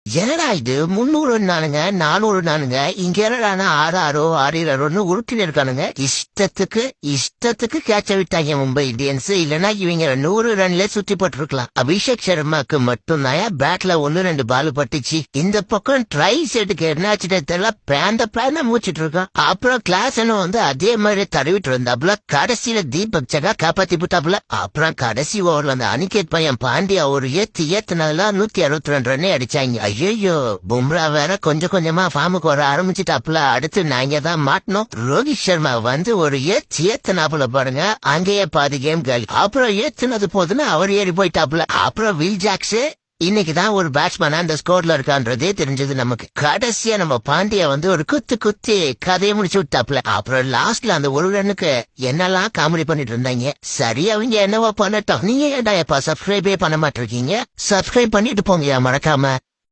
என்னடா இது 300 நானுங்க 400 நானுங்க இங்க என்னடானா 6-6 6-2 உருட்டில் இருக்கானுங்க. இஷ்டத்துக்கு கேட்ச விட்டாங்க மும்பை இந்தியன்ஸ். இல்லனா இவங்க 100 ரன்ல சுத்தி போட்டிருக்கலாம். அபிஷேக் சர்மாக்கு மட்டும் தான் பேட்ல 1-2 பால் பட்டுச்சு. இந்த பக்கம் ட்ரை செட்டுக்கு என்னாச்சுட்டே தெரியல, பேந்த மூச்சிட்டு இருக்கான். அப்புறம் கிளாஸ் அதே மாதிரி தடவிட்டு இருந்தாப்புல. கடைசியில தீபக் சகா காப்பாத்தி விட்டாப்புல. அப்புறம் கடைசி ஓவர்ல அந்த அனிகேட் பையன் பாண்டியா ஒரு ஏத்துனதுல 162 ரன் அடிச்சாங்க. ஐயோ, பும்ரா வேற கொஞ்சம் கொஞ்சமா ஃபார்முக்கு வர ஆரம்பிச்சுட்டாப்புல. அடுத்து நாங்க தான் மாட்டணும். ரோஹித் சர்மா ஒரு ஏத்துனாப்புல பாருங்க, அங்கேயே பாதி கேம் காலி. அப்புறம் ஏத்துனது போதுன்னு அவர் ஏறி போயிட்டாப்புல. அப்புறம் வில் ஜாக்ஸ் இன்னைக்குதான் ஒரு பேட்ஸ்மேனா அந்த ஸ்கோர்ல இருக்கான்றதே தெரிஞ்சது நமக்கு. கடைசியா நம்ம பாண்டியா ஒரு குத்தி கதையை முடிச்சு விட்டாப்புல. அப்புறம் லாஸ்ட்ல அந்த ஒரு ரன்னுக்கு என்னெல்லாம் காமெடி பண்ணிட்டு இருந்தாங்க. சரி, அவங்க என்னவோ பண்ணட்டும். நீங்க ஏன்டா எப்ப சப்ஸ்கிரைபே பண்ண மாட்டிருக்கீங்க? சப்ஸ்கிரைப் பண்ணிட்டு போங்க மறக்காம.